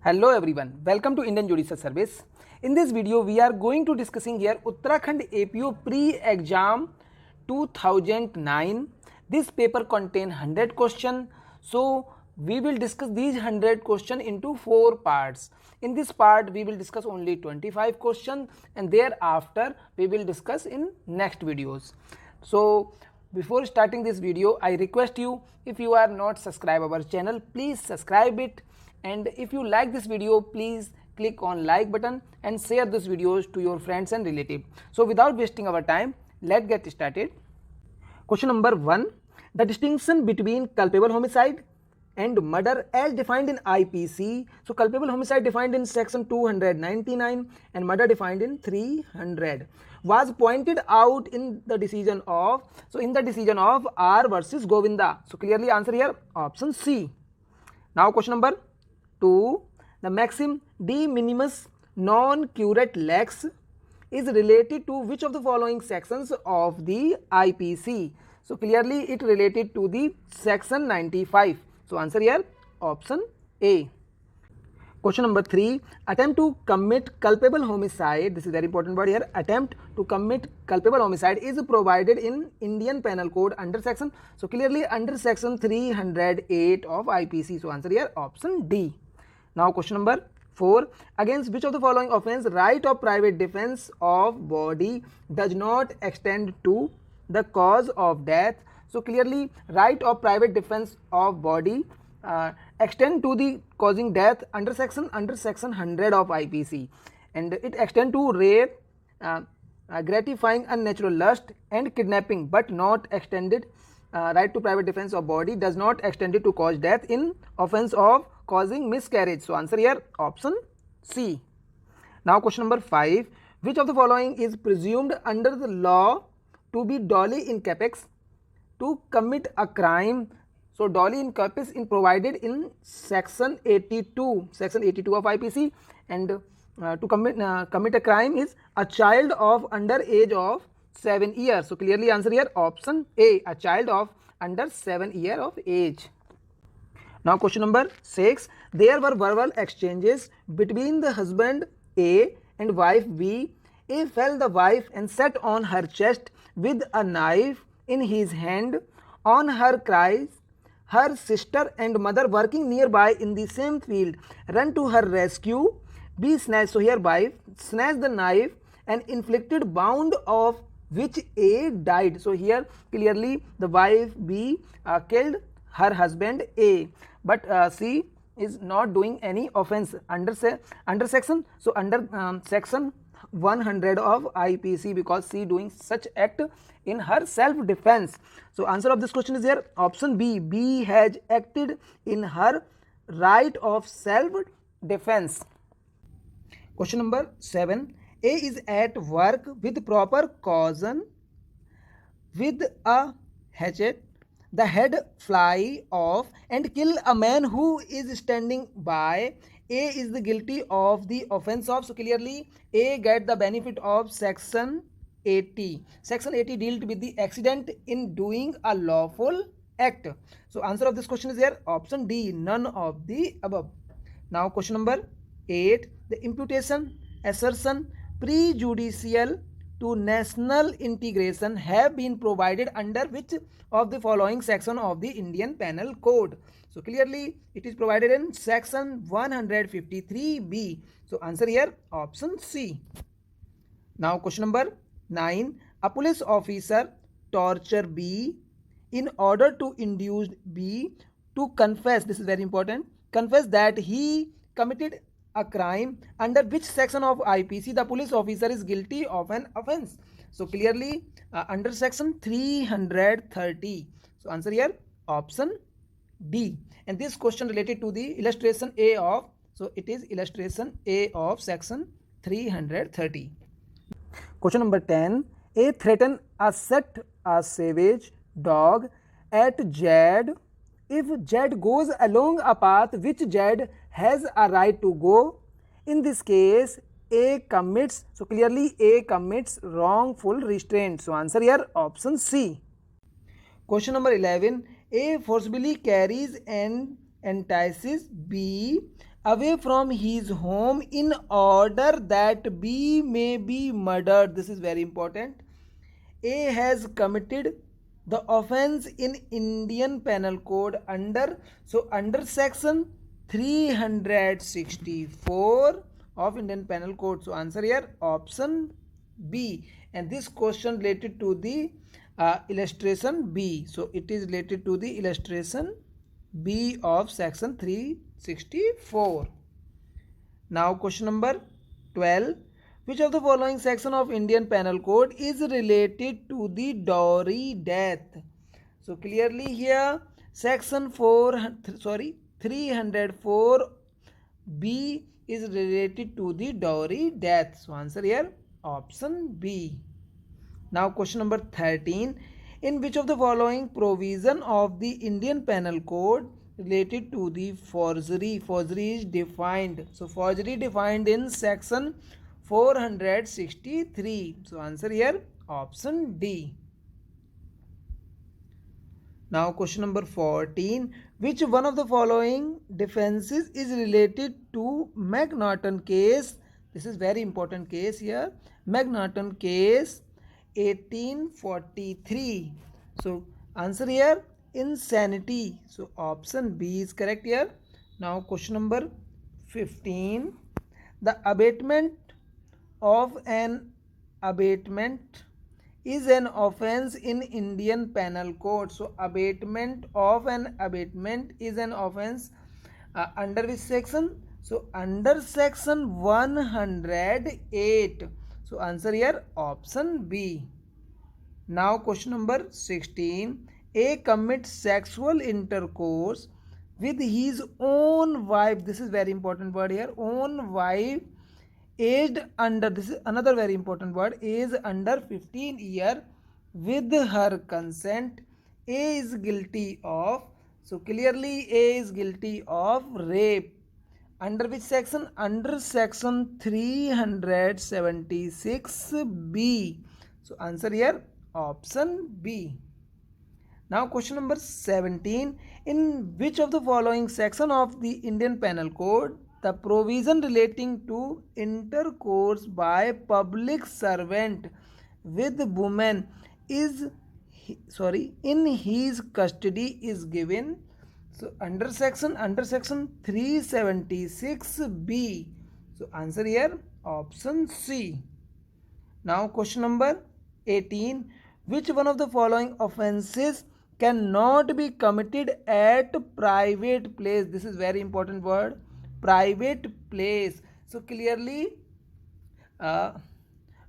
Hello everyone, welcome to Indian Judicial Service. In this video, we are going to discussing here Uttarakhand APO pre-exam 2009. This paper contain 100 question. So we will discuss these 100 question into 4 parts. In this part, we will discuss only 25 question and thereafter we will discuss in next videos. So before starting this video, I request you, if you are not subscribe our channel, please subscribe it. And if you like this video, please click on like button and share this videos to your friends and relatives. So without wasting our time, let's get started. Question number 1. The distinction between culpable homicide and murder as defined in IPC. So culpable homicide defined in section 299 and murder defined in 300 was pointed out in the decision of R versus Govinda. So clearly answer here option C. Now question number 2. The maxim de minimis non curate lex is related to which of the following sections of the IPC? So clearly it related to the section 95. So answer here option A. Question number 3. Attempt to commit culpable homicide. This is very important word here. Attempt to commit culpable homicide is provided in Indian Penal Code under section. So clearly under section 308 of IPC. So answer here option D. Now question number 4. Against which of the following offence right of private defence of body does not extend to the cause of death? So clearly right of private defence of body extend to the causing death under section 100 of IPC, and it extend to rape, gratifying unnatural lust and kidnapping, but not extended. Right to private defence of body does not extend it to cause death in offence of causing miscarriage. So answer here option C. Now question number 5. Which of the following is presumed under the law to be duly incapable to commit a crime? So duly incapable is provided in section 82 of IPC, and to commit a crime is a child of under age of 7 years. So clearly answer here option A, a child of under 7 years of age. Now question number 6. There were verbal exchanges between the husband A and wife B. A fell the wife and sat on her chest with a knife in his hand. On her cries, her sister and mother working nearby in the same field ran to her rescue. B snatched, so here wife snatched the knife and inflicted wound of which A died. So here clearly the wife B killed her husband A, but C is not doing any offence under section. So under section 100 of IPC, because C doing such act in her self defense. So answer of this question is here option B. B has acted in her right of self defense. Question number 7. A is at work with proper caution with a hatchet. The head fly off and kill a man who is standing by. A is the guilty of the offence of. So clearly A get the benefit of section 80. Section 80 dealt with the accident in doing a lawful act. So answer of this question is here option D, none of the above. Now question number 8. The imputation, assertion, prejudicial to national integration have been provided under which of the following section of the Indian Penal Code? So clearly it is provided in section 153B. So answer here option C. Now question number 9. A police officer torture B in order to induce B to confess, this is very important, confess that he committed a crime under which section of IPC the police officer is guilty of an offence? So clearly under section 330. So answer here option D. And this question related to the illustration A of, so it is illustration A of section 330. Question number 10. A threaten a set a savage dog at Z. If Z goes along a path which Z has a right to go, in this case A commits, so clearly A commits wrongful restraint. So answer here option C. Question number 11. A forcibly carries and entices B away from his home in order that B may be murdered. This is very important. A has committed the offense in Indian Penal Code under section 364 of Indian Penal Code. So answer here option B. And this question related to the illustration B. So it is related to the illustration B of section 364. Now question number 12. Which of the following section of Indian Penal Code is related to the dowry death? So clearly here section 304 B is related to the dowry death. So answer here option B. Now question number 13. In which of the following provision of the Indian Penal Code related to the forgery? Forgery is defined. So forgery defined in section 463. So answer here option D. Now question number 14. Which one of the following defenses is related to McNaughton case? This is very important case here. McNaughton case 1843. So answer here insanity. So option B is correct here. Now question number 15. The abatement of an abatement is an offense in Indian Penal Code. So abatement of an abatement is an offense under which section? So under section 108. So answer here option B. Now question number 16. A commits sexual intercourse with his own wife. This is very important word here. Own wife aged under, this is another very important word, is under 15 years with her consent. A is guilty of, so clearly A is guilty of rape. Under which section? Under section 376B. So answer here option B. Now question number 17. In which of the following section of the Indian Penal Code the provision relating to intercourse by public servant with woman is in his custody is given? So under section 376B. So answer here option C. Now question number 18. Which one of the following offenses cannot be committed at private place? This is very important word, private place. So clearly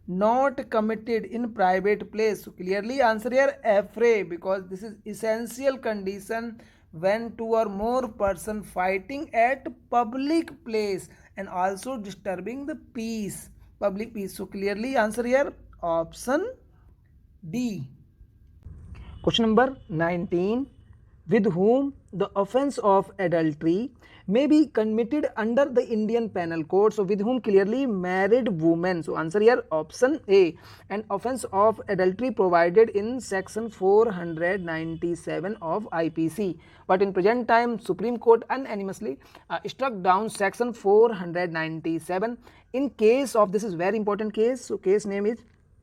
not committed in private place. So clearly answer here affray, because this is essential condition when two or more person fighting at public place and also disturbing the peace, public peace. So clearly answer here option D. Question number 19. With whom the offense of adultery may be committed under the Indian Penal Code? So with whom? Clearly married women. So answer here option A. And offense of adultery provided in section 497 of IPC. But in present time Supreme Court unanimously struck down section 497 in case of, this is very important case. So case name is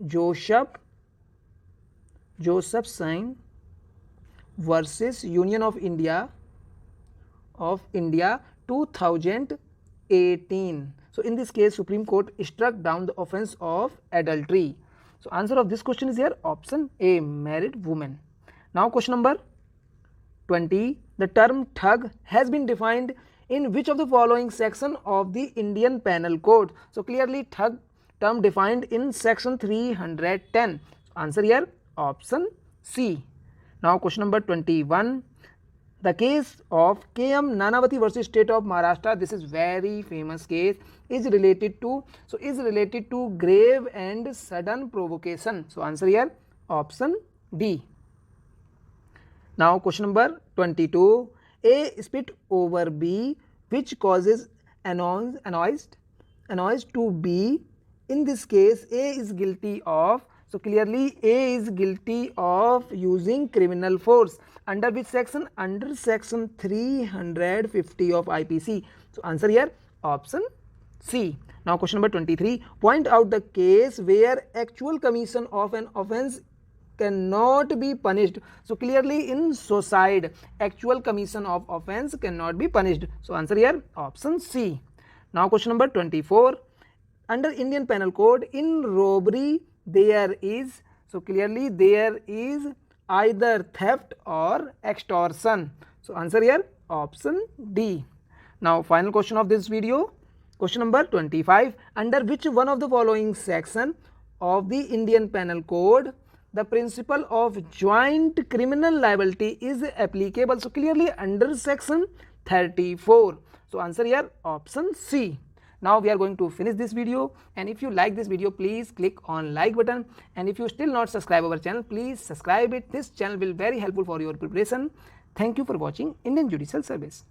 Joseph Singh versus Union of India 2018. So in this case Supreme Court struck down the offense of adultery. So answer of this question is here option A, married woman. Now question number 20. The term thug has been defined in which of the following section of the Indian Penal Code? So clearly thug term defined in section 310. So answer here option C. Now question number 21. The case of K.M. Nanavati versus State of Maharashtra, this is very famous case, is related to grave and sudden provocation. So answer here option D. Now question number 22. A spit over B which causes annoys to B. In this case A is guilty of, so clearly A is guilty of using criminal force. Under which section? Under section 350 of IPC. So answer here option C. Now question number 23, point out the case where actual commission of an offense cannot be punished. So clearly in suicide, actual commission of offense cannot be punished. So answer here option C. Now question number 24, under Indian Penal Code, in robbery there is, so clearly there is either theft or extortion. So answer here option D. Now final question of this video, question number 25, under which one of the following section of the Indian Penal Code the principle of joint criminal liability is applicable? So clearly under section 34. So answer here option C. Now we are going to finish this video, and if you like this video, please click on like button, and if you still not subscribe our channel, please subscribe it. This channel will very helpful for your preparation. Thank you for watching Indian Judicial Service.